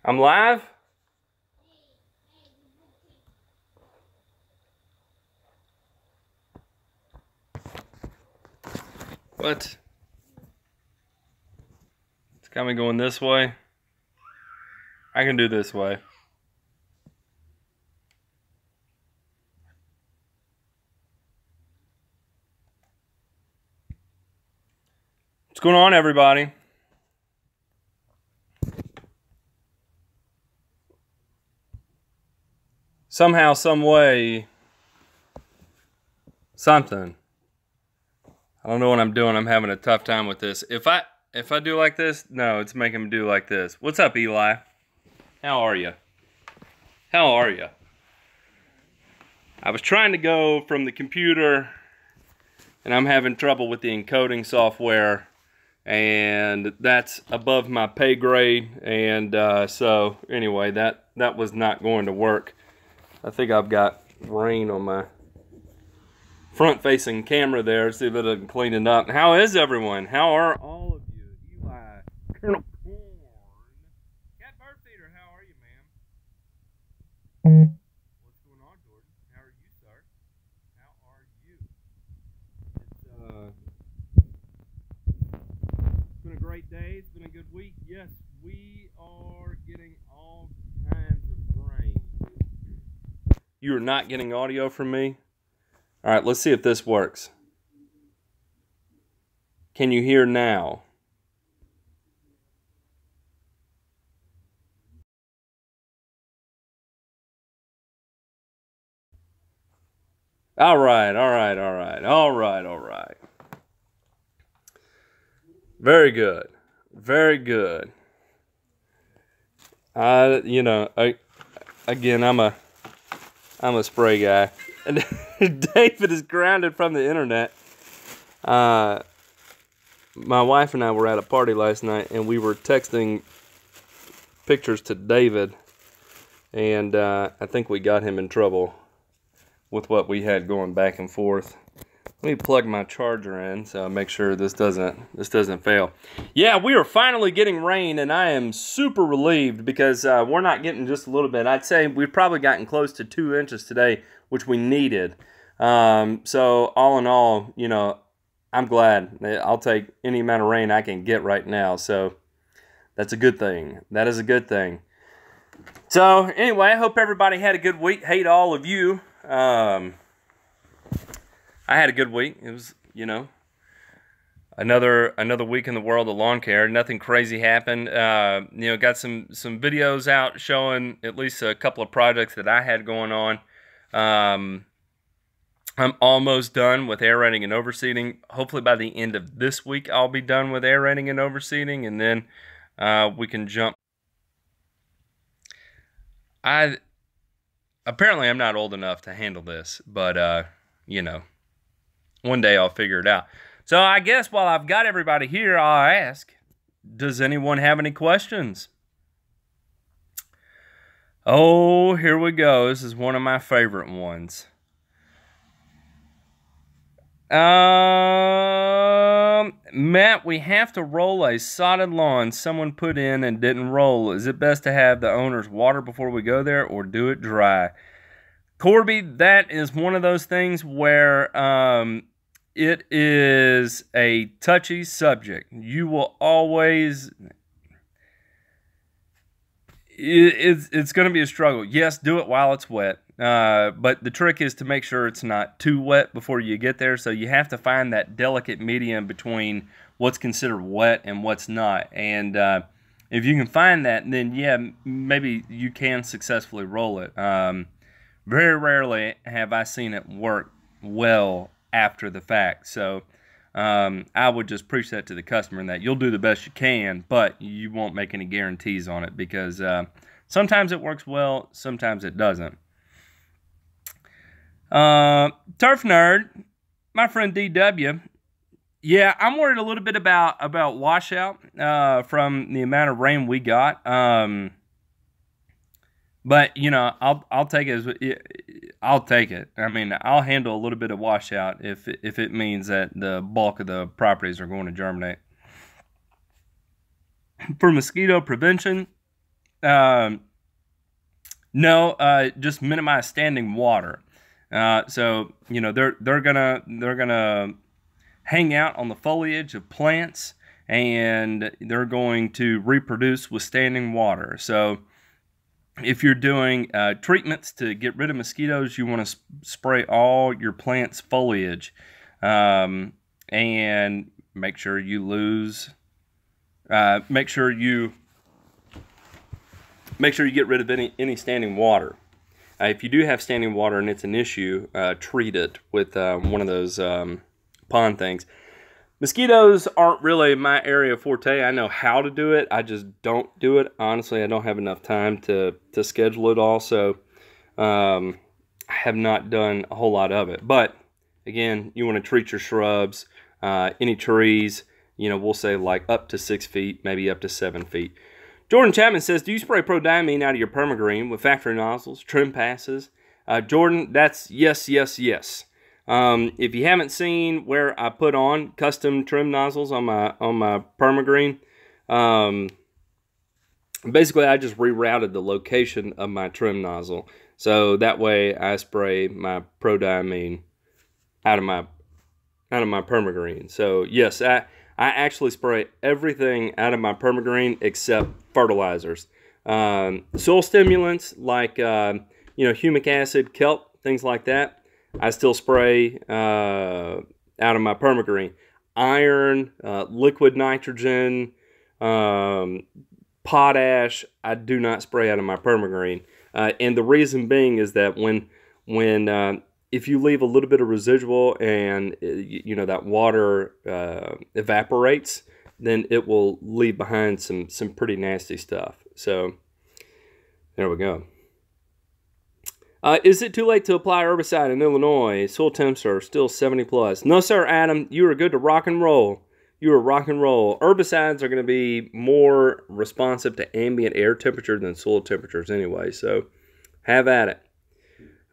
I'm live? What? It's got me going this way. I can do this way. What's going on, everybody? Somehow, some way, something. I don't know what I'm doing. I'm having a tough time with this. If I do like this, no, it's making me do like this. What's up, Eli? How are you? How are you? I was trying to go from the computer, and I'm having trouble with the encoding software, and that's above my pay grade, and so anyway, that was not going to work. I think I've got rain on my front-facing camera there. See if it can clean it up. How is everyone? How are all of you? Eli, Colonel Corn, Cat Bird-Feeder, how are you, ma'am? What's going on, Jordan? How are you, sir? How are you? It's been a great day. It's been a good week. Yes, we are getting all kinds of rain. You are not getting audio from me? All right, let's see if this works. Can you hear now? All right. Very good. Very good. Again, I'm a spray guy. And David is grounded from the internet. My wife and I were at a party last night, and we were texting pictures to David, and I think we got him in trouble with what we had going back and forth. Let me plug my charger in so I make sure this doesn't fail. Yeah, we are finally getting rain, and I am super relieved because we're not getting just a little bit. I'd say we've probably gotten close to 2 inches today, which we needed. So all in all, you know, I'm glad. I'll take any amount of rain I can get right now. So that's a good thing. That is a good thing. So anyway, I hope everybody had a good week. Hey to all of you. I had a good week. It was, you know, another week in the world of lawn care. Nothing crazy happened. You know, got some videos out showing at least a couple of projects that I had going on. I'm almost done with aerating and overseeding. Hopefully by the end of this week, I'll be done with aerating and overseeding, and then we can jump. Apparently I'm not old enough to handle this, but you know, one day I'll figure it out. So I guess while I've got everybody here, I'll ask, does anyone have any questions? Oh, here we go. This is one of my favorite ones. Matt, we have to roll a sodded lawn someone put in and didn't roll. Is it best to have the owners water before we go there or do it dry? Corby, that is one of those things where it is a touchy subject. You will always... It's going to be a struggle. Yes, do it while it's wet. But the trick is to make sure it's not too wet before you get there. So you have to find that delicate medium between what's considered wet and what's not. And if you can find that, then yeah, maybe you can successfully roll it. Very rarely have I seen it work well after the fact. So I would just preach that to the customer and that you'll do the best you can, but you won't make any guarantees on it because sometimes it works well, sometimes it doesn't. Turf Nerd, my friend DW, yeah, I'm worried a little bit about washout from the amount of rain we got. But you know, I'll take it. I'll take it. I mean, I'll handle a little bit of washout if it means that the bulk of the properties are going to germinate. For mosquito prevention, No, just minimize standing water. So you know they're gonna hang out on the foliage of plants, and they're going to reproduce with standing water. So if you're doing treatments to get rid of mosquitoes, you want to spray all your plants' foliage, and make sure you get rid of any standing water. If you do have standing water and it's an issue, treat it with one of those pond things. Mosquitoes aren't really my area of forte. I know how to do it. I just don't do it. Honestly, I don't have enough time to schedule it all. So I have not done a whole lot of it. But again, you want to treat your shrubs, any trees, you know, we'll say like up to 6 feet, maybe up to 7 feet. Jordan Chapman says, do you spray prodiamine out of your Permagreen with factory nozzles, trim passes? Jordan, that's yes, yes, yes. If you haven't seen where I put on custom trim nozzles on my Permagreen, basically I just rerouted the location of my trim nozzle, so that way I spray my prodiamine out of my Permagreen. So yes, I actually spray everything out of my Permagreen except fertilizers. Soil stimulants like you know, humic acid, kelp, things like that, I still spray out of my Permagreen. Iron, liquid nitrogen, potash, I do not spray out of my Permagreen. And the reason being is that when if you leave a little bit of residual and you know that water evaporates, then it will leave behind some pretty nasty stuff. So there we go. Is it too late to apply herbicide in Illinois? Soil temps are still 70 plus. No, sir, Adam. You are good to rock and roll. You are rock and roll. Herbicides are going to be more responsive to ambient air temperature than soil temperatures anyway, so have at it.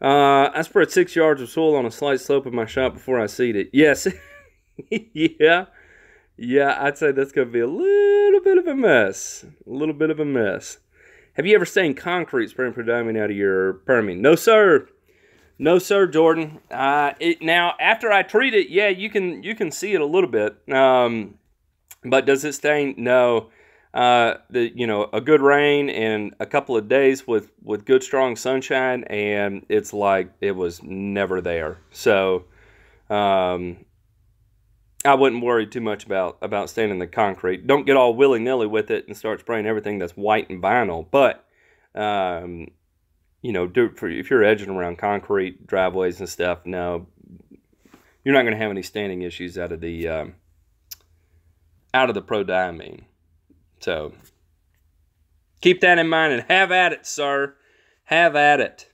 I spread 6 yards of soil on a slight slope of my shop before I seed it. Yes. Yeah, I'd say that's going to be a little bit of a mess. A little bit of a mess. Have you ever stained concrete spraying prodiamine out of your Permagreen? No, sir. No, sir, Jordan. Now, after I treat it, yeah, you can see it a little bit. But does it stain? No. You know, a good rain and a couple of days with good strong sunshine, and it's like it was never there. So I wouldn't worry too much about staining the concrete. Don't get all willy-nilly with it and start spraying everything that's white and vinyl. But you know, if you're edging around concrete driveways and stuff, no, you're not going to have any staining issues out of the prodiamine. So keep that in mind and have at it, sir. Have at it.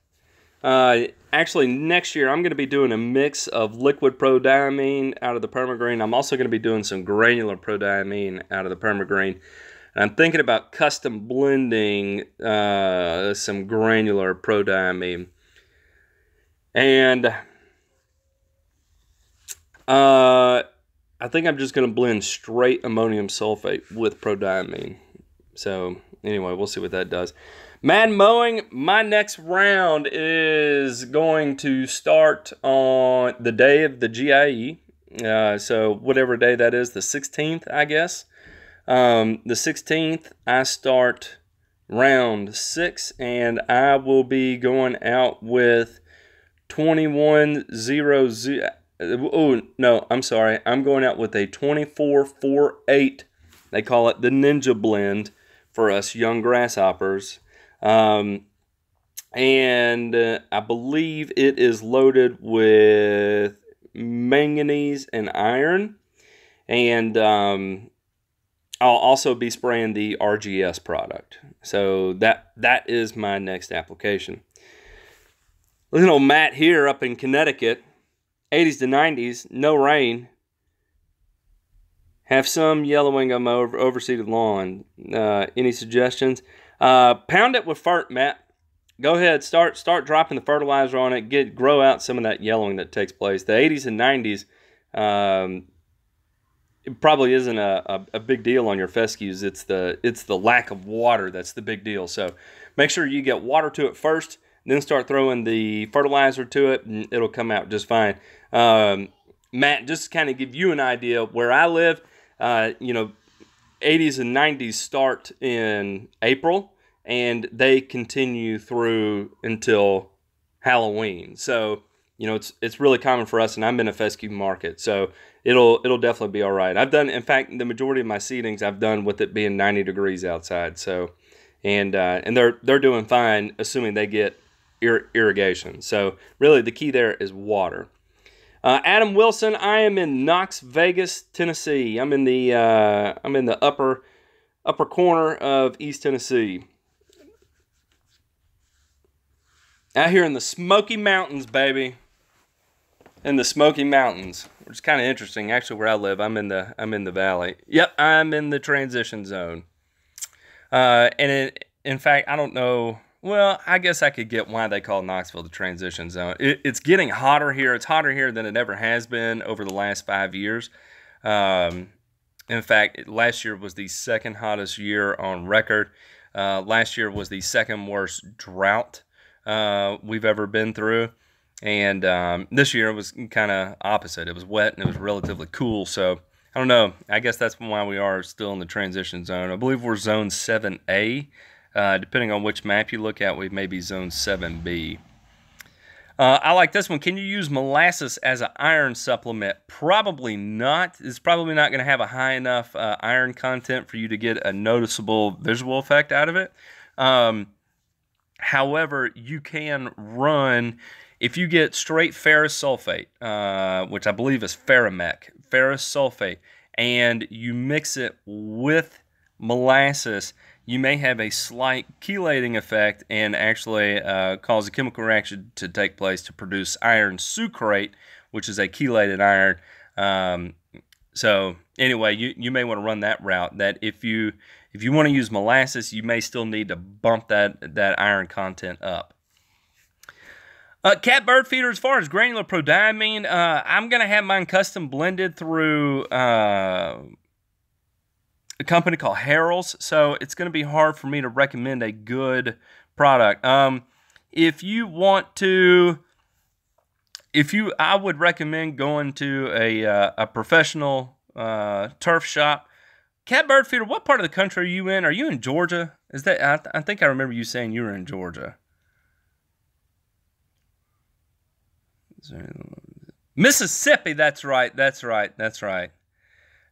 Actually, next year I'm going to be doing a mix of liquid prodiamine out of the Permagreen. I'm also going to be doing some granular prodiamine out of the Permagreen. And I'm thinking about custom blending some granular prodiamine. And I think I'm just going to blend straight ammonium sulfate with prodiamine. So anyway, we'll see what that does. Mad mowing, my next round is going to start on the day of the GIE. So whatever day that is, the 16th, I guess. The 16th, I start round 6, and I will be going out with 2100. Oh, no, I'm sorry. I'm going out with a 2448. They call it the Ninja Blend for us young grasshoppers. And I believe it is loaded with manganese and iron. And I'll also be spraying the RGS product. So that is my next application. Listen to Matt here up in Connecticut. 80s to 90s, no rain. Have some yellowing on my overseeded lawn. Any suggestions? Pound it with fert, Matt. Go ahead, start dropping the fertilizer on it. Grow out some of that yellowing that takes place. The 80s and 90s, it probably isn't a big deal on your fescues. It's the lack of water that's the big deal. So make sure you get water to it first, then start throwing the fertilizer to it, and it'll come out just fine. Matt, just to kind of give you an idea, where I live, you know, 80s and 90s start in April, and they continue through until Halloween. So, you know, it's really common for us, and I'm in a fescue market, so it'll definitely be all right. I've done, in fact, the majority of my seedings I've done with it being 90 degrees outside. So, and they're doing fine, assuming they get irrigation. So, really, the key there is water. Adam Wilson, I am in Knox Vegas, Tennessee. I'm in the upper corner of East Tennessee. Out here in the Smoky Mountains, baby. In the Smoky Mountains, which is kind of interesting. Actually, where I live, I'm in the valley. Yep, I'm in the transition zone. In fact, I don't know. Well, I guess I could get why they call Knoxville the transition zone. It's getting hotter here. It's hotter here than it ever has been over the last 5 years. In fact, last year was the second hottest year on record. Last year was the second worst drought we've ever been through. And this year was kind of opposite. It was wet and it was relatively cool. So, I don't know. I guess that's why we are still in the transition zone. I believe we're zone 7A. Depending on which map you look at, we may be zone 7B. I like this one. Can you use molasses as an iron supplement? Probably not. It's probably not going to have a high enough iron content for you to get a noticeable visual effect out of it. However, you can run, if you get straight ferrous sulfate, which I believe is ferrous sulfate, and you mix it with molasses, you may have a slight chelating effect and actually cause a chemical reaction to take place to produce iron sucrate, which is a chelated iron. So anyway, you may want to run that route. That if you want to use molasses, you may still need to bump that iron content up. Cat bird feeder, as far as granular prodiamine, I'm going to have mine custom blended through a company called Harrells, so it's going to be hard for me to recommend a good product. If you want to, I would recommend going to a professional turf shop. Cat bird feeder, what part of the country are you in? Are you in Georgia? Is that? I think I remember you saying you were in Georgia. Mississippi, that's right.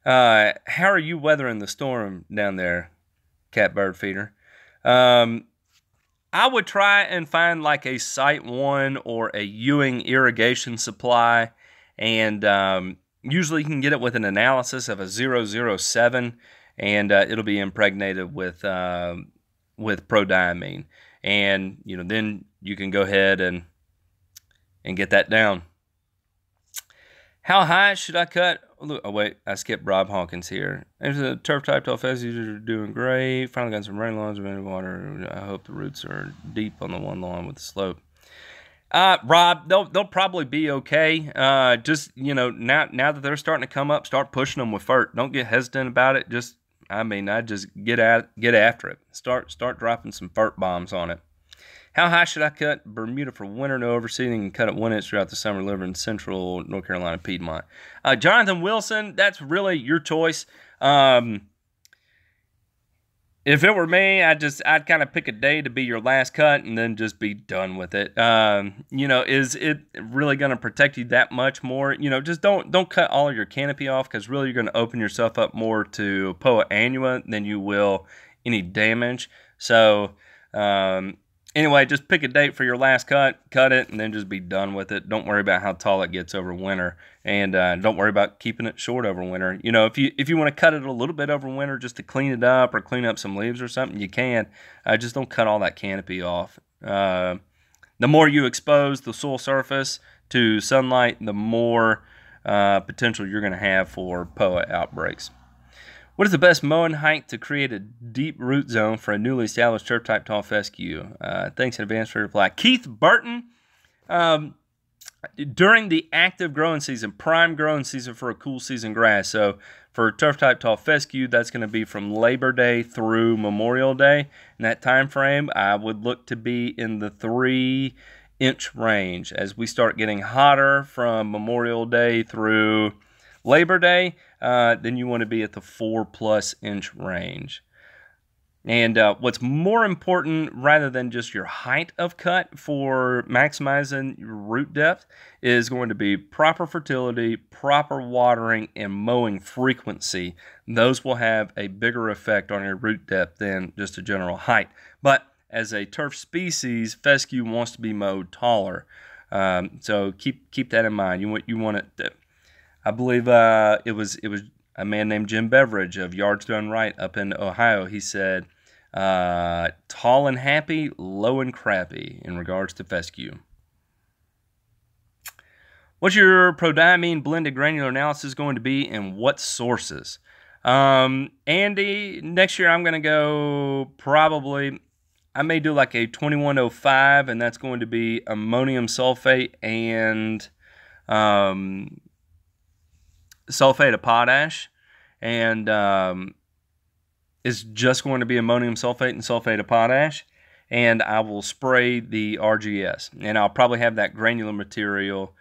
How are you weathering the storm down there, cat bird feeder? I would try and find like a Site 1 or a Ewing irrigation supply, and usually you can get it with an analysis of a 007, and it'll be impregnated with prodiamine, and then you can go ahead and get that down. How high should I cut? Oh, wait, I skipped Rob Hawkins here. There's a turf-type tall users are doing great. Finally got some rain lawns, rain water. I hope the roots are deep on the one lawn with the slope. Rob, they'll probably be okay. Just, now that they're starting to come up, start pushing them with fert. Don't get hesitant about it. I just get after it. Start dropping some fert bombs on it. How high should I cut Bermuda for winter? No overseeding, and cut it 1 inch throughout the summer, liver in central North Carolina, Piedmont. Jonathan Wilson, that's really your choice. If it were me, I'd kind of pick a day to be your last cut and then just be done with it. Is it really going to protect you that much more? Just don't cut all of your canopy off, because really you're going to open yourself up more to Poa annua than you will any damage. So, anyway, just pick a date for your last cut it, and then just be done with it. Don't worry about how tall it gets over winter, and don't worry about keeping it short over winter. If you want to cut it a little bit over winter just to clean it up or clean up some leaves or something, you can. Just don't cut all that canopy off. The more you expose the soil surface to sunlight, the more potential you're going to have for POA outbreaks. What is the best mowing height to create a deep root zone for a newly established turf-type tall fescue? Thanks in advance for your reply. Keith Burton, during the active growing season, prime growing season for a cool season grass. So for turf type tall fescue, that's going to be from Labor Day through Memorial Day. In that time frame, I would look to be in the 3-inch range. As we start getting hotter from Memorial Day through Labor Day, then you want to be at the 4+ inch range. And what's more important, rather than just your height of cut for maximizing your root depth, is going to be proper fertility, proper watering, and mowing frequency. Those will have a bigger effect on your root depth than just a general height. But as a turf species, fescue wants to be mowed taller. So keep that in mind. You want it to, I believe it was a man named Jim Beveridge of Yards Done Right up in Ohio. He said, tall and happy, low and crappy in regards to fescue. What's your prodiamine blended granular analysis going to be, and what sources? Andy, next year I'm going to go probably, I may do like a 2105, and that's going to be ammonium sulfate and sulfate of potash, and it's just going to be ammonium sulfate and sulfate of potash, and I will spray the RGS, and I'll probably have that granular material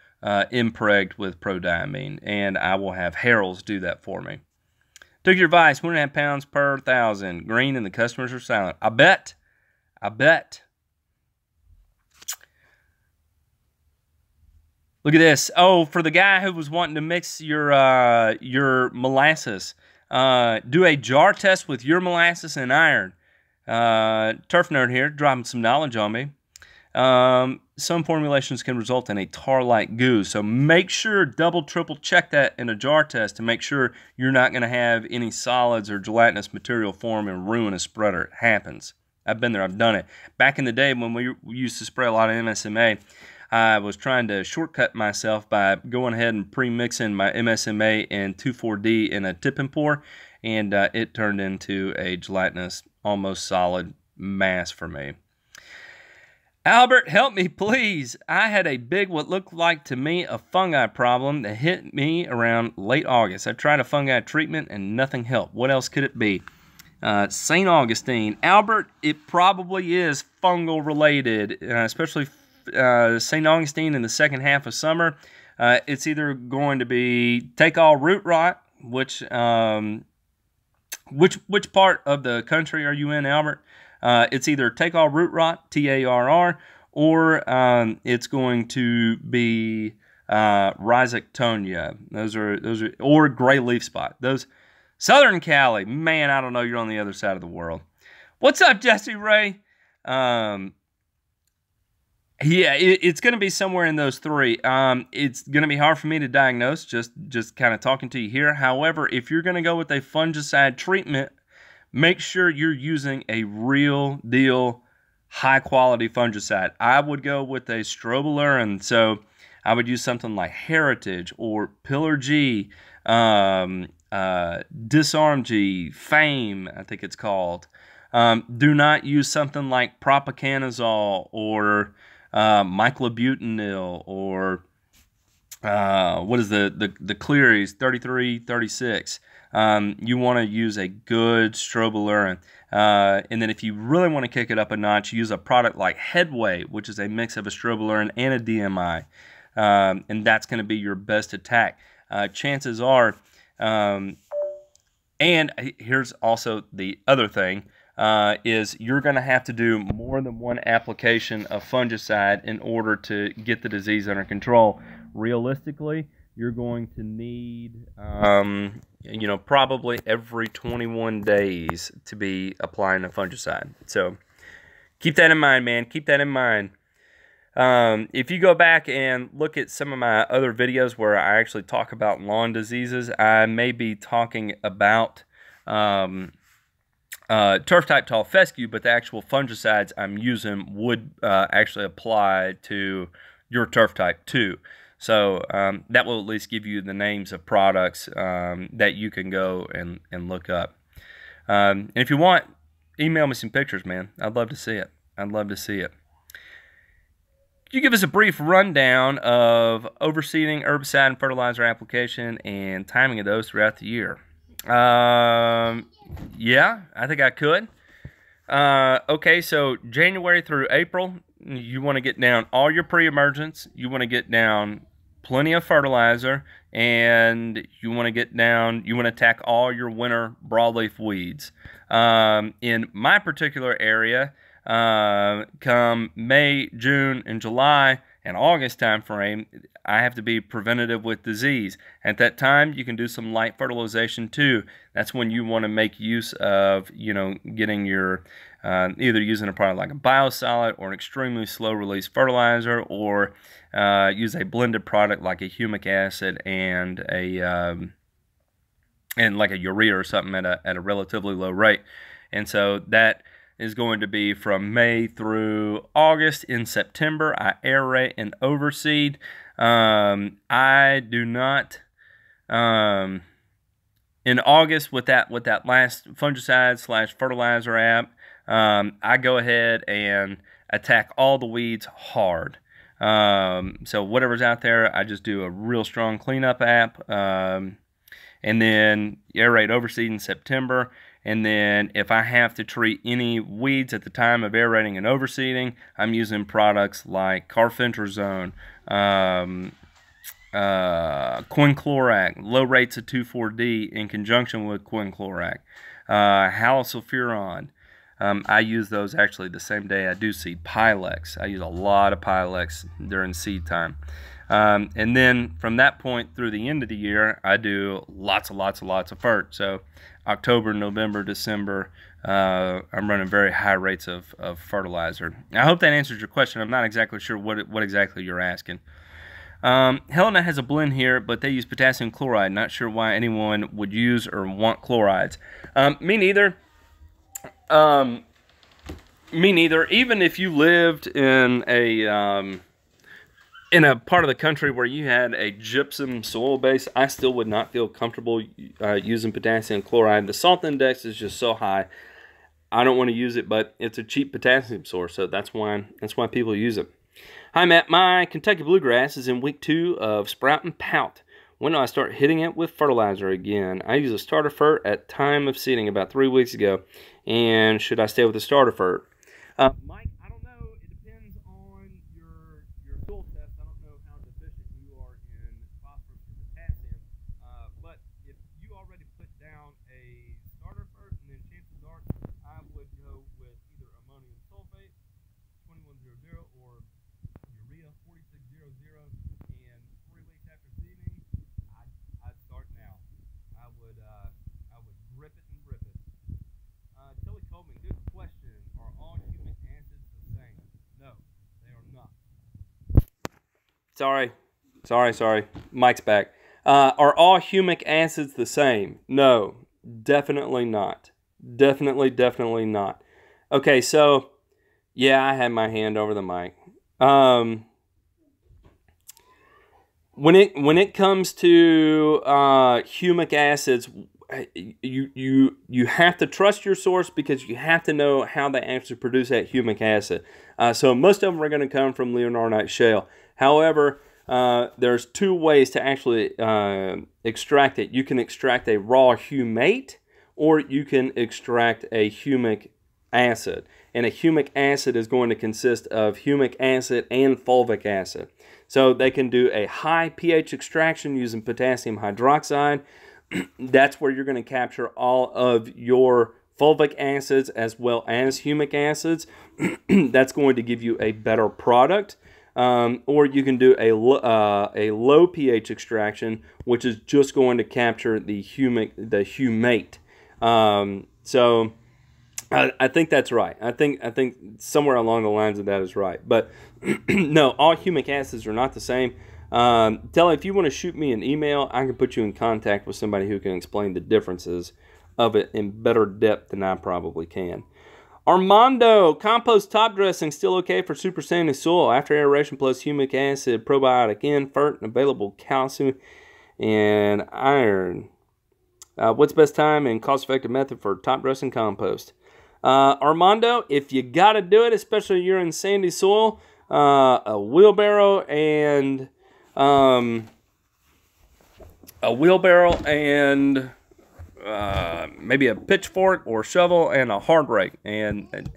impregned with prodiamine, and I will have Harrells do that for me. Took your advice, 1.5 pounds per 1,000. Green, and the customers are silent. I bet. Look at this. Oh, for the guy who was wanting to mix your molasses, do a jar test with your molasses and iron. Turf Nerd here, dropping some knowledge on me. Some formulations can result in a tar-like goo, so make sure, double, triple check that in a jar test to make sure you're not going to have any solids or gelatinous material form and ruin a spreader. It happens. I've been there. I've done it. Back in the day when we used to spray a lot of MSMA, I was trying to shortcut myself by going ahead and pre-mixing my MSMA and 2,4-D in a tip and pour, and it turned into a gelatinous, almost solid mass for me. Albert, help me, please. I had a big, what looked like to me, a fungi problem that hit me around late August. I tried a fungi treatment and nothing helped. What else could it be? St. Augustine. Albert, it probably is fungal related, especially St. Augustine in the second half of summer. It's either going to be take all root rot, which part of the country are you in, Albert? It's either take all root rot, TARR, or it's going to be rhizoctonia. Those are or gray leaf spot. Those Southern Cali, man, I don't know. You're on the other side of the world. What's up, Jesse Ray? Yeah, it's going to be somewhere in those three. It's going to be hard for me to diagnose, just kind of talking to you here. However, if you're going to go with a fungicide treatment, make sure you're using a real deal, high-quality fungicide. I would go with a strobilurin, so I would use something like Heritage or Pillar G, Disarm G, Fame, I think it's called. Do not use something like propiconazole or myclobutanil or what is the Cleary's 3336. You want to use a good strobilurin. And then if you really want to kick it up a notch, use a product like Headway, which is a mix of a strobilurin and a DMI. And that's going to be your best attack. Chances are, and here's also the other thing, is you're going to have to do more than one application of fungicide in order to get the disease under control. Realistically, you're going to need, probably every 21 days to be applying a fungicide. So keep that in mind, man. Keep that in mind. If you go back and look at some of my other videos where I actually talk about lawn diseases, I may be talking about turf-type tall fescue, but the actual fungicides I'm using would actually apply to your turf type too. So that will at least give you the names of products that you can go and look up. And if you want, email me some pictures, man. I'd love to see it. I'd love to see it. you give us a brief rundown of overseeding, herbicide, and fertilizer application and timing of those throughout the year? Yeah, I think I could. Okay, so January through April, you want to get down all your pre-emergence. You want to get down plenty of fertilizer, and you want to attack all your winter broadleaf weeds. In my particular area, come May, June, and July, and August time frame, I have to be preventative with disease. At that time, you can do some light fertilization too. That's when you want to make use of, getting your, either using a product like a biosolid or an extremely slow release fertilizer, or use a blended product like a humic acid and like a urea or something at a relatively low rate. And so that is going to be from May through August. In September, I aerate and overseed. I do not, in August with that last fungicide / fertilizer app, I go ahead and attack all the weeds hard. So whatever's out there, I just do a real strong cleanup app, and then aerate overseed in September. And then if I have to treat any weeds at the time of aerating and overseeding, I'm using products like carfentrazone, quinclorac, low rates of 2,4-D in conjunction with quinclorac, halosulfuron. I use those actually the same day I do seed. Pylex. I use a lot of Pylex during seed time. And then from that point through the end of the year, I do lots of fert. So October, November, December, I'm running very high rates of fertilizer. I hope that answers your question. I'm not exactly sure what exactly you're asking. Helena has a blend here, but they use potassium chloride. Not sure why anyone would use or want chlorides. Me neither. Me neither. Even if you lived in a part of the country where you had a gypsum soil base, I still would not feel comfortable using potassium chloride. The salt index is just so high. I don't want to use it, but it's a cheap potassium source, so that's why people use it. Hi, Matt. My Kentucky bluegrass is in week 2 of sprout and pout. When do I start hitting it with fertilizer again? I use a starter fert at time of seeding about 3 weeks ago, and should I stay with the starter fert? Mike, I don't know. It depends on your soil test. I don't know how deficient you are in phosphorus and potassium, but if you already put down a starter fert, and then chances are I would go with either ammonium sulfate 2100 or urea 4600, and 3 weeks after seeding, I'd start now. I would grip it and rip it. Tilly Coleman, good question. Are all humic acids the same? No, they are not. Sorry. Mike's back. Are all humic acids the same? No, definitely not. Definitely not. Okay, so yeah, I had my hand over the mic. When it comes to humic acids, you have to trust your source because you have to know how they actually produce that humic acid. So most of them are going to come from leonardite shale. However, there's 2 ways to actually extract it. You can extract a raw humate, or you can extract a humic acid. And a humic acid is going to consist of humic acid and fulvic acid. So they can do a high pH extraction using potassium hydroxide. That's where you're going to capture all of your fulvic acids as well as humic acids. That's going to give you a better product. Or you can do a low pH extraction, which is just going to capture the humate. So I think that's right. I think somewhere along the lines of that is right. But no, all humic acids are not the same. Telly, if you want to shoot me an email, I can put you in contact with somebody who can explain the differences of it in better depth than I probably can. Armando, compost top dressing still okay for super sandy soil after aeration plus humic acid, probiotic N, fert, and available calcium and iron. What's best time and cost-effective method for top dressing compost? Armando, if you got to do it, especially if you're in sandy soil, a wheelbarrow and maybe a pitchfork or shovel and a hard rake, and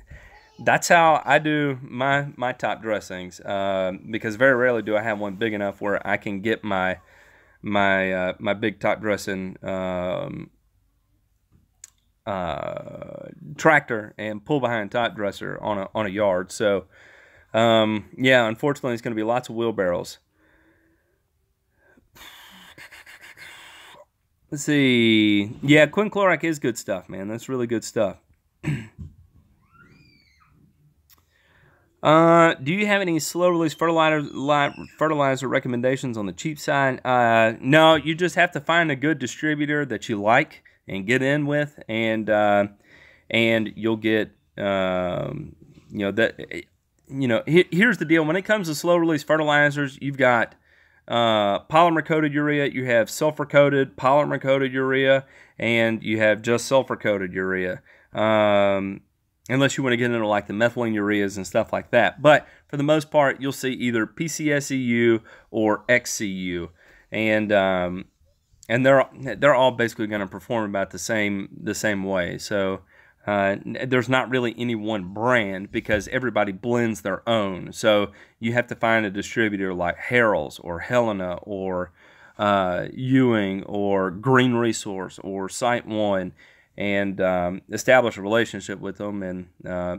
that's how I do my top dressings, because very rarely do I have one big enough where I can get my big top dressing tractor and pull behind top dresser on a yard. So yeah, unfortunately it's going to be lots of wheelbarrows. Let's see. Yeah, quinclorac is good stuff, man. That's really good stuff. Do you have any slow release fertilizer recommendations on the cheap side? No, you just have to find a good distributor that you like and get in with, and you'll get here's the deal. When it comes to slow release fertilizers, you've got polymer coated urea, you have sulfur coated, polymer coated urea, and you have just sulfur coated urea. Unless you want to get into like the methylene ureas and stuff like that. But for the most part, you'll see either PCSEU or XCU, and they're all basically going to perform about the same way. So there's not really any one brand because everybody blends their own. So you have to find a distributor like Harrells or Helena or Ewing or Green Resource or Site One, and establish a relationship with them, and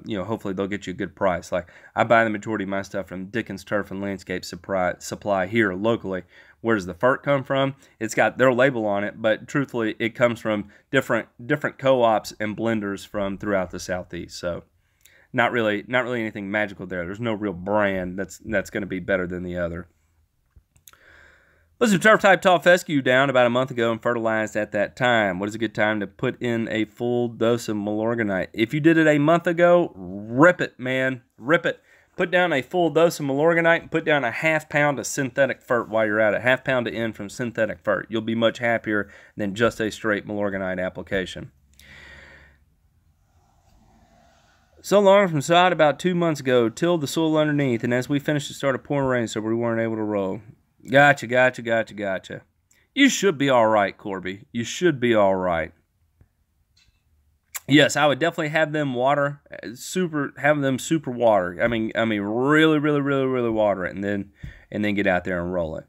hopefully they'll get you a good price. Like, I buy the majority of my stuff from Dickens Turf and Landscape Supply here locally. Where does the fert come from? It's got their label on it, but truthfully, it comes from different co-ops and blenders from throughout the Southeast. So, not really anything magical there. There's no real brand that's going to be better than the other. Put some turf type tall fescue down about a month ago and fertilized at that time. What is a good time to put in a full dose of Milorganite? If you did it a month ago, rip it, man. Rip it. Put down a full dose of Milorganite and put down a ½ pound of synthetic fert while you're at it. ½ pound to N from synthetic fert. You'll be much happier than just a straight Milorganite application. So long from sod about 2 months ago. Tilled the soil underneath, and as we finished it started pouring rain, so we weren't able to roll. Gotcha. You should be all right, Corby. You should be all right. Yes, I would definitely have them water, have them super water. I mean, really water it, and then get out there and roll it.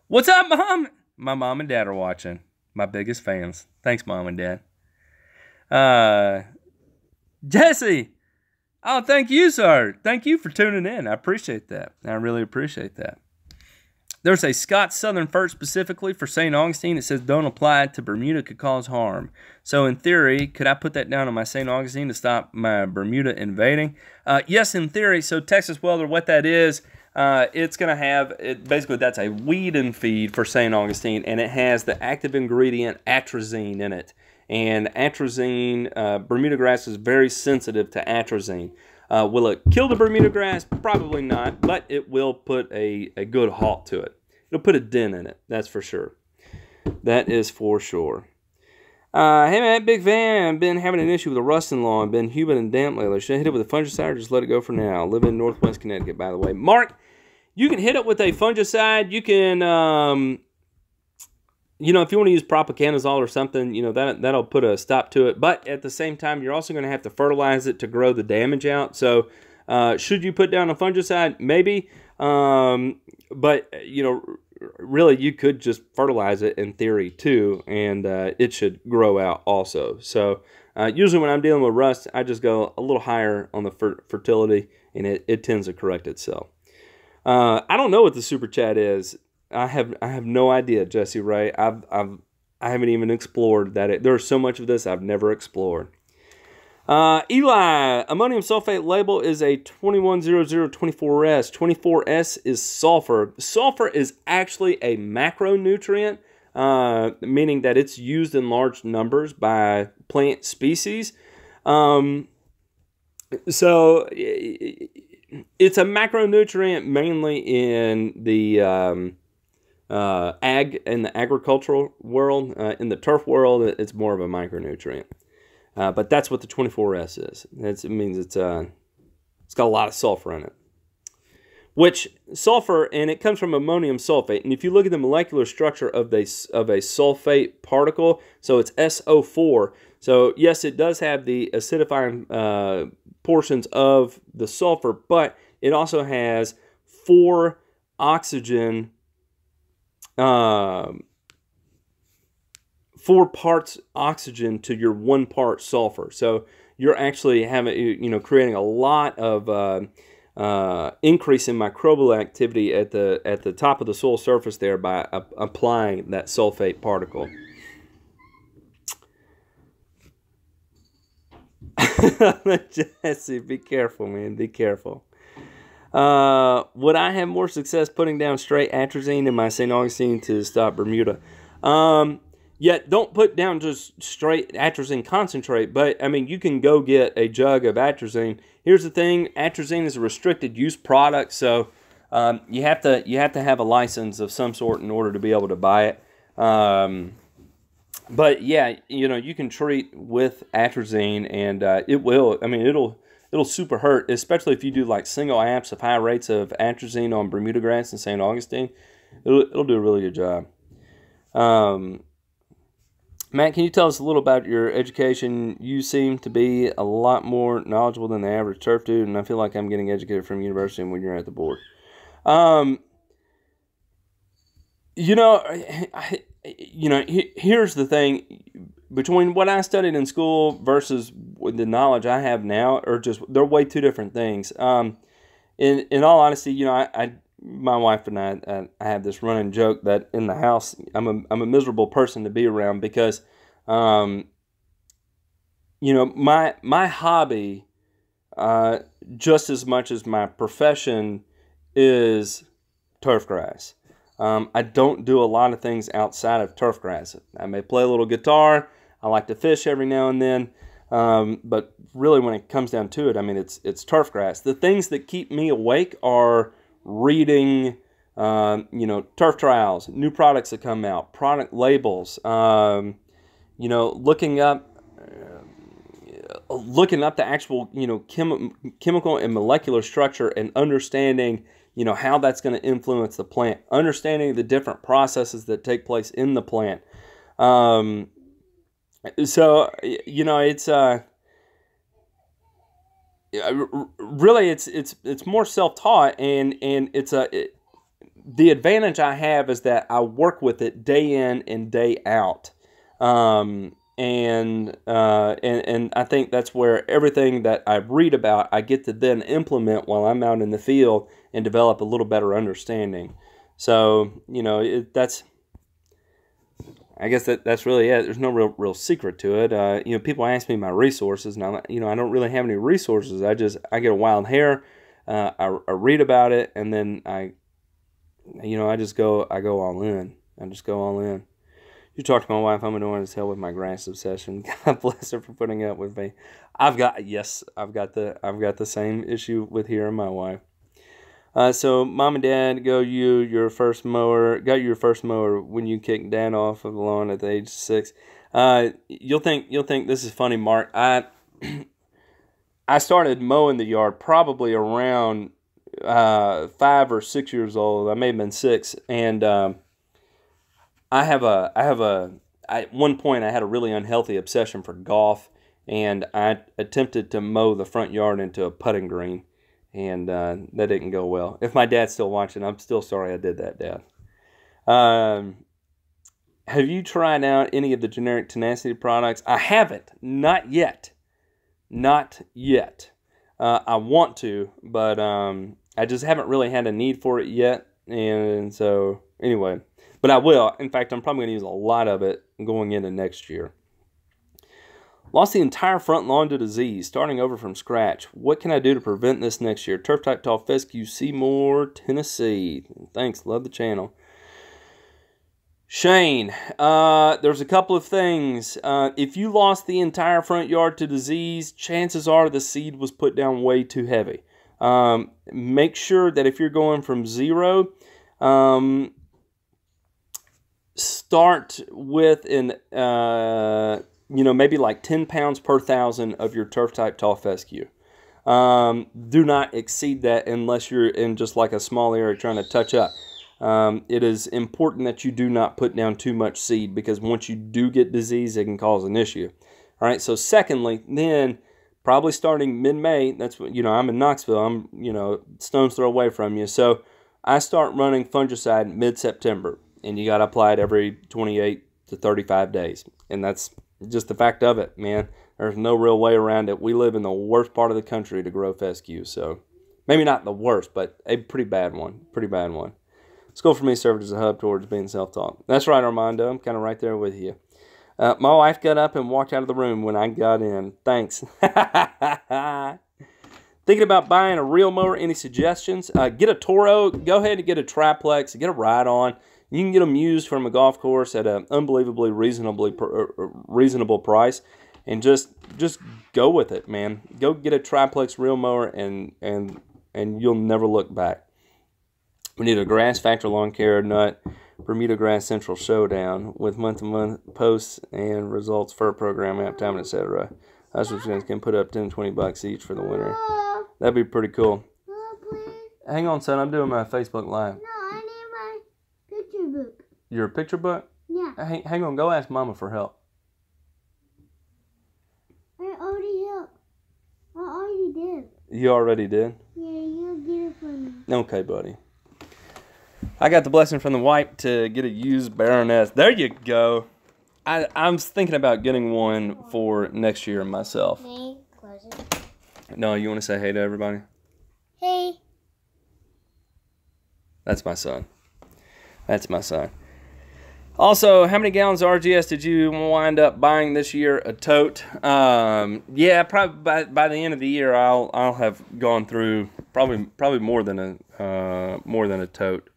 What's up, Mom? My mom and dad are watching. My biggest fans. Thanks, Mom and Dad. Jesse. Oh, thank you, sir. Thank you for tuning in. I appreciate that. I really appreciate that. There's a Scott Southern fert specifically for St. Augustine. It says don't apply it to Bermuda, could cause harm. So in theory, could I put that down on my St. Augustine to stop my Bermuda invading? Yes, in theory. So Texas welder, what that is, it's going to have, basically that's a weed and feed for St. Augustine, and it has the active ingredient atrazine in it. And atrazine, Bermuda grass is very sensitive to atrazine. Will it kill the Bermuda grass? Probably not, but it will put a good halt to it. It'll put a dent in it, that's for sure. That is for sure. Hey man, big fan. I've been having an issue with the rusting lawn. Been humid and damp lately. Should I hit it with a fungicide or just let it go for now? I live in Northwest Connecticut, by the way. Mark, you can hit it with a fungicide. You can, if you want to use propacanazole or something, that'll put a stop to it. But at the same time, you're also going to have to fertilize it to grow the damage out. So, should you put down a fungicide? Maybe. But, really, you could just fertilize it in theory too, and it should grow out also. So, usually when I'm dealing with rust, I just go a little higher on the fertility, and it tends to correct itself. I don't know what the super chat is. I have no idea, Jesse Ray. I haven't even explored that. There's so much of this I've never explored. Eli, ammonium sulfate label is a 210024S. 24S is sulfur. Sulfur is actually a macronutrient, meaning that it's used in large numbers by plant species. So it's a macronutrient mainly in the in the agricultural world. In the turf world, it's more of a micronutrient. But that's what the 24S is. It means it's got a lot of sulfur in it. which sulfur, and it comes from ammonium sulfate. And if you look at the molecular structure of a sulfate particle, so it's SO4. So yes, it does have the acidifying portions of the sulfur, but it also has 4 oxygen, 4 parts oxygen to your 1 part sulfur. So you're actually having, creating a lot of increase in microbial activity at the top of the soil surface there by applying that sulfate particle. Jesse, be careful, man. Be careful. Would I have more success putting down straight atrazine in my St. Augustine to stop Bermuda? Yeah, don't put down just straight atrazine concentrate, but I mean, you can go get a jug of atrazine. Here's the thing: atrazine is a restricted use product, so you have to have a license of some sort in order to be able to buy it. But yeah, you can treat with atrazine, and it will. I mean, it'll super hurt, especially if you do like single amps of high rates of atrazine on Bermuda grass in St. Augustine. It'll do a really good job. Matt, can you tell us a little about your education? You seem to be a lot more knowledgeable than the average turf dude, and I feel like I'm getting educated from university when you're at the board. Here's the thing. Between what I studied in school versus the knowledge I have now, they're way two different things. In all honesty, my wife and I have this running joke that in the house I'm a miserable person to be around because, my hobby, just as much as my profession, is turf grass. I don't do a lot of things outside of turf grass. I may play a little guitar. I like to fish every now and then. But really, when it comes down to it, I mean, it's turf grass. The things that keep me awake are reading, turf trials, new products that come out, product labels, looking up the actual, chemical and molecular structure and understanding, how that's going to influence the plant, understanding the different processes that take place in the plant. It's really it's more self-taught, and the advantage I have is that I work with it day in and day out, and I think that's where everything that I read about I get to then implement while I'm out in the field and develop a little better understanding. So I guess that's really it. There's no real secret to it. People ask me my resources, and I don't really have any resources. I get a wild hair. I read about it, and then I go all in. I just go all in. You talk to my wife, I'm annoying as hell with my grass obsession. God bless her for putting up with me. I've got the same issue with her and my wife. So mom and dad got you your first mower when you kicked dad off of the lawn at the age of 6. You'll think this is funny, Mark. I started mowing the yard probably around 5 or 6 years old. I may have been 6, and at one point I had a really unhealthy obsession for golf, and I attempted to mow the front yard into a putting green. And that didn't go well. If my dad's still watching, I'm still sorry I did that, Dad. Have you tried out any of the generic tenacity products? I haven't. Not yet. Not yet. I want to, but I just haven't really had a need for it yet. And so, anyway. But I will. In fact, I'm probably going to use a lot of it going into next year. Lost the entire front lawn to disease, starting over from scratch. What can I do to prevent this next year? Turf Type Tall Fescue, Seymour, Tennessee. Thanks, love the channel. Shane, there's a couple of things. If you lost the entire front yard to disease, chances are the seed was put down way too heavy. Make sure that if you're going from 0, start with maybe like 10 pounds per 1,000 of your Turf Type Tall Fescue. Do not exceed that unless you're in just like a small area trying to touch up. It is important that you do not put down too much seed, because once you do get disease, it can cause an issue. All right, so secondly, then probably starting mid-May, that's what, I'm in Knoxville, I'm, stone's throw away from you. So I start running fungicide mid-September, and you got to apply it every 28 to 35 days. And that's just the fact of it, man. There's no real way around it. We live in the worst part of the country to grow fescue, so maybe not the worst, but a pretty bad one. Pretty bad one. School for me served as a hub towards being self-taught. That's right, Armando. I'm kind of right there with you. My wife got up and walked out of the room when I got in. Thanks. Thinking about buying a reel mower. Any suggestions? Get a Toro. Go ahead and get a triplex. Get a ride-on. You can get them used from a golf course at an unbelievably reasonable price. And just go with it, man. Go get a triplex reel mower, and you'll never look back. We need a Grass Factor lawn care nut, Bermuda Grass Central Showdown with month-to-month posts and results for a program, app time, etc. Us can put up $10-20 each for the winter. That'd be pretty cool. Hang on, son. I'm doing my Facebook Live. No, I need my picture book. Your picture book? Yeah. Hang on. Go ask Mama for help. I already helped. I already did. You already did? Yeah, you'll get it for me. Okay, buddy. I got the blessing from the wife to get a used Baroness. There you go. I'm thinking about getting one for next year myself. Hey, close it. No, you want to say hey to everybody? Hey. That's my son. That's my son. Also, how many gallons of RGS did you wind up buying this year? A tote. Yeah, probably by the end of the year, I'll have gone through probably more than a tote.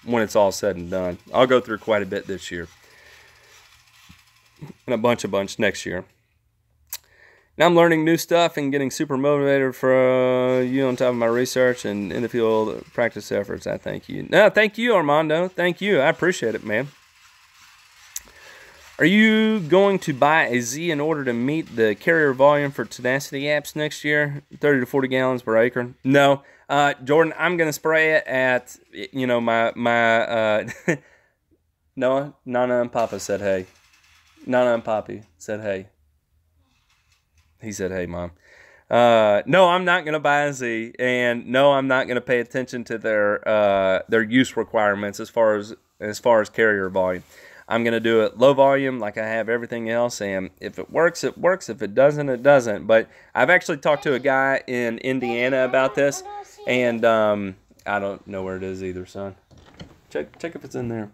When it's all said and done, I'll go through quite a bit this year, and a bunch next year. Now I'm learning new stuff and getting super motivated for you on top of my research and in the field practice efforts. I thank you. No, thank you, Armando. Thank you. I appreciate it, man. Are you going to buy a Z in order to meet the carrier volume for Tenacity apps next year? 30 to 40 gallons per acre? No. Jordan, I'm going to spray it at, my Noah, Nana, and Papa said hey. Nana and Poppy said hey. He said, hey, Mom. No, I'm not going to buy a Z, and no, I'm not going to pay attention to their use requirements as far as carrier volume. I'm going to do it low volume like I have everything else, and if it works, it works. If it doesn't, it doesn't. But I've actually talked to a guy in Indiana about this, and I don't know where it is either, son. Check if it's in there.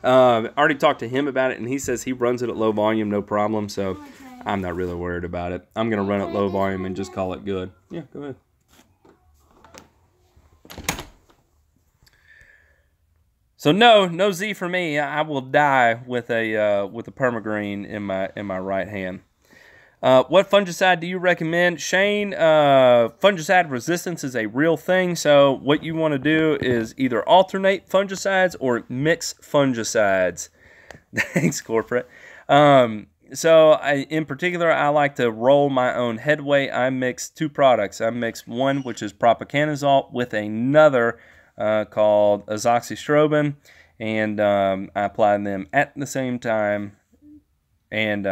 I already talked to him about it, and he says he runs it at low volume, no problem, so I'm not really worried about it. I'm going to run it low volume and just call it good. Yeah, go ahead. So no Z for me. I will die with a Permagreen in my right hand. What fungicide do you recommend, Shane? Fungicide resistance is a real thing. So what you want to do is either alternate fungicides or mix fungicides. Thanks, corporate. So in particular, I like to roll my own headway. I mix two products. I mix one, which is propiconazole, with another called azoxystrobin, and I apply them at the same time, and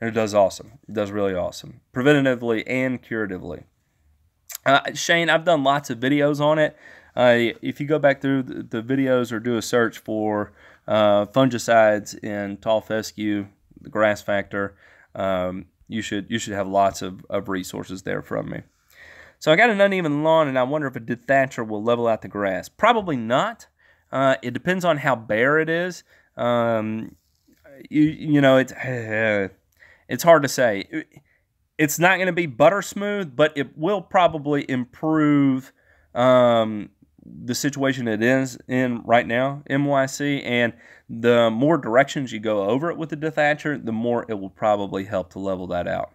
it does awesome. It does really awesome, preventatively and curatively. Shane, I've done lots of videos on it. If you go back through the videos or do a search for fungicides in tall fescue, the Grass Factor, you should have lots of resources there from me. So I got an uneven lawn, and I wonder if a dethatcher will level out the grass. Probably not. It depends on how bare it is. It's hard to say. It's not going to be butter smooth, but it will probably improve the situation it is in right now, MYC, and the more directions you go over it with the dethatcher, the more it will probably help to level that out.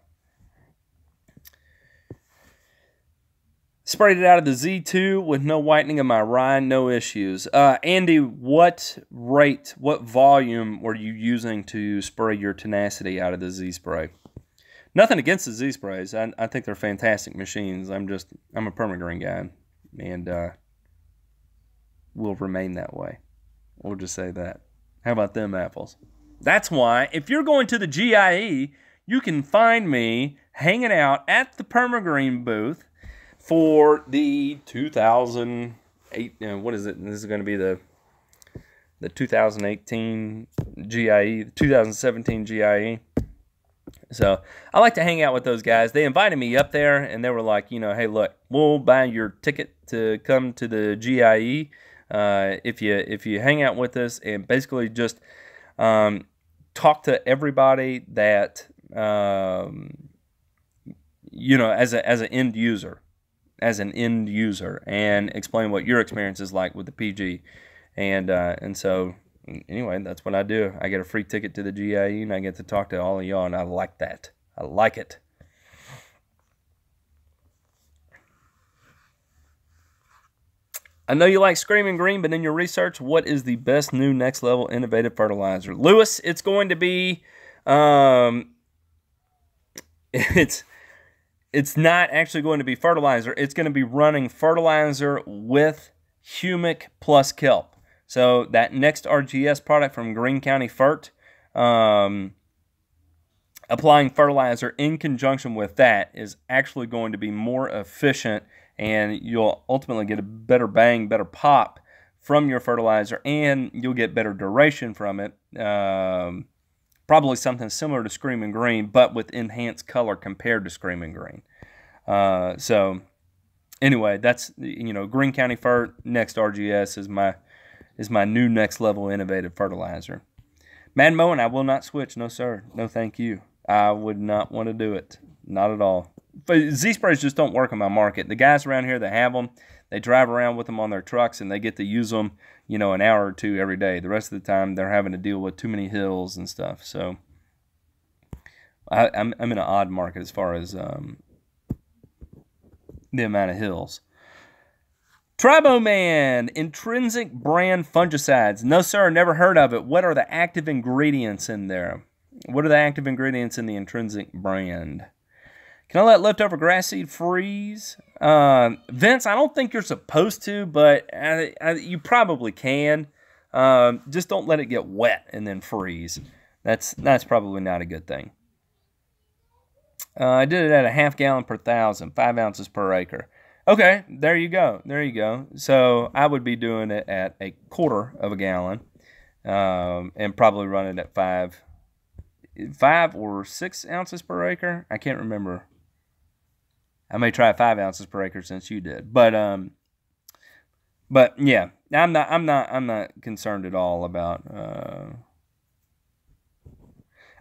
Sprayed it out of the Z2 with no whitening of my rind, no issues. Andy, what volume were you using to spray your Tenacity out of the Z spray? Nothing against the Z-Sprays. I think they're fantastic machines. I'm a Permagreen guy, and will remain that way. We'll just say that. How about them apples? That's why, if you're going to the GIE, you can find me hanging out at the Permagreen booth for the 2008, what is it? This is going to be the 2018 GIE, the 2017 GIE. So I like to hang out with those guys. They invited me up there, and they were like, hey, look, we'll buy your ticket to come to the GIE if you hang out with us, and basically just talk to everybody that as an end user, and explain what your experience is like with the PG, and so. Anyway, that's what I do. I get a free ticket to the GIE, and I get to talk to all of y'all, and I like that. I like it. I know you like Screaming Green, but in your research, what is the best new next level innovative fertilizer? Lewis, it's going to be, it's not actually going to be fertilizer. It's going to be running fertilizer with humic plus kelp. So that next RGS product from Greene County Fert, applying fertilizer in conjunction with that is actually going to be more efficient, and you'll ultimately get a better bang, better pop from your fertilizer, and you'll get better duration from it. Probably something similar to Screaming Green, but with enhanced color compared to Screaming Green. So anyway, that's, Greene County Fert, next RGS is my new next level innovative fertilizer. Mad Mowing, I will not switch. No, sir. No, thank you. I would not want to do it. Not at all. But Z-Sprays just don't work in my market. The guys around here that have them, they drive around with them on their trucks, and they get to use them, an hour or two every day. The rest of the time, they're having to deal with too many hills and stuff. So I'm in an odd market as far as the amount of hills. Triboman, intrinsic brand fungicides. No, sir, never heard of it. What are the active ingredients in there? What are the active ingredients in the intrinsic brand? Can I let leftover grass seed freeze? Vince, I don't think you're supposed to, but you probably can. Just don't let it get wet and then freeze. That's probably not a good thing. I did it at a ½ gallon per 1,000, 5 ounces per acre. Okay, there you go. There you go. So I would be doing it at a quarter of a gallon, and probably run it at 5 or 6 ounces per acre. I can't remember. I may try 5 ounces per acre since you did, but yeah, I'm not concerned at all about.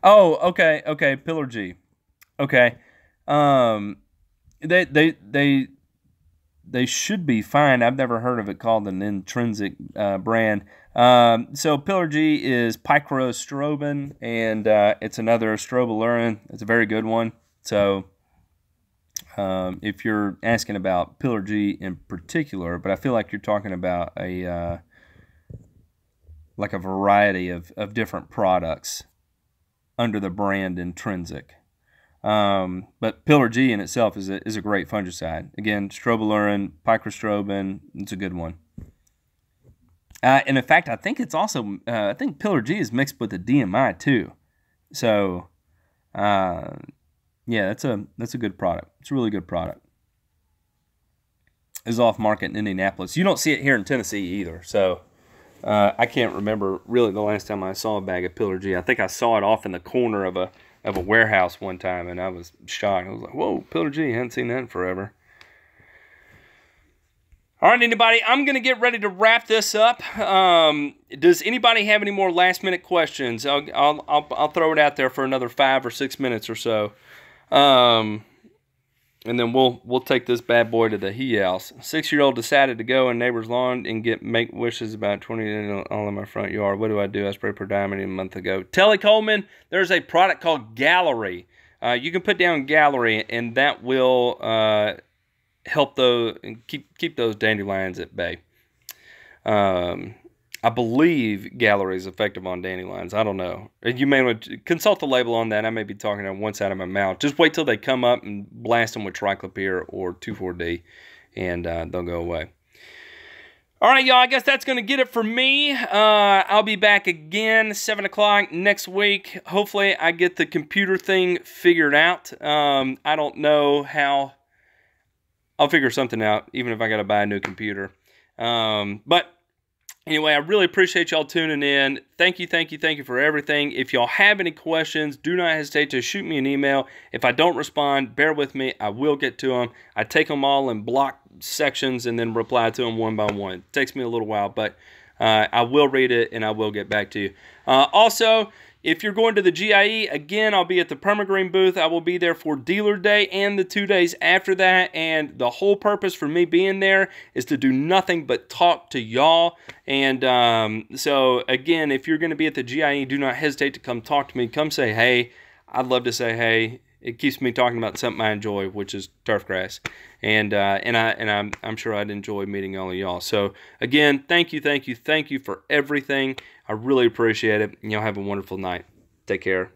Oh, okay, Pillar G. Okay, they should be fine. I've never heard of it called an intrinsic brand. So Pillar G is picrostrobin, and it's another strobilurin. It's a very good one. So if you're asking about Pillar G in particular, but I feel like you're talking about a variety of different products under the brand intrinsic. But Pillar G in itself is a great fungicide. Again, strobilurin, picrostrobin, it's a good one. And in fact, I think it's also, I think Pillar G is mixed with the DMI too. So, yeah, that's a good product. It's a really good product. It's off market in Indianapolis. You don't see it here in Tennessee either. So, I can't remember really the last time I saw a bag of Pillar G. I think I saw it off in the corner of a warehouse one time, and I was shocked. I was like, whoa, Pillar G, I hadn't seen that in forever. All right, anybody, I'm going to get ready to wrap this up. Does anybody have any more last-minute questions? I'll throw it out there for another 5 or 6 minutes or so. And then we'll take this bad boy to the he house. 6-year-old decided to go in neighbor's lawn and make wishes about 20 all in my front yard. What do? I sprayed per diamond a month ago. Telly Coleman, there's a product called Gallery. You can put down Gallery, and that will help those keep those dandelions at bay. I believe gallery is effective on dandelions. I don't know. You may want to consult the label on that. I may be talking on one side of my mouth. Just wait till they come up and blast them with triclopyr or 2,4-D, and they'll go away. All right, y'all, I guess that's going to get it for me. I'll be back again 7 o'clock next week. Hopefully, I get the computer thing figured out. I don't know how. I'll figure something out, even if I got to buy a new computer. But anyway, I really appreciate y'all tuning in. Thank you for everything. If y'all have any questions, do not hesitate to shoot me an email. If I don't respond, bear with me. I will get to them. I take them all in block sections and then reply to them one by one. It takes me a little while, but I will read it and I will get back to you. Also, if you're going to the GIE, again, I'll be at the Permagreen booth. I will be there for Dealer Day and the 2 days after that. And the whole purpose for me being there is to do nothing but talk to y'all. And so, again, if you're going to be at the GIE, do not hesitate to come talk to me. Come say hey. I'd love to say hey. It keeps me talking about something I enjoy, which is turf grass. And I'm sure I'd enjoy meeting all of y'all. So, again, thank you for everything. I really appreciate it. Y'all have a wonderful night. Take care.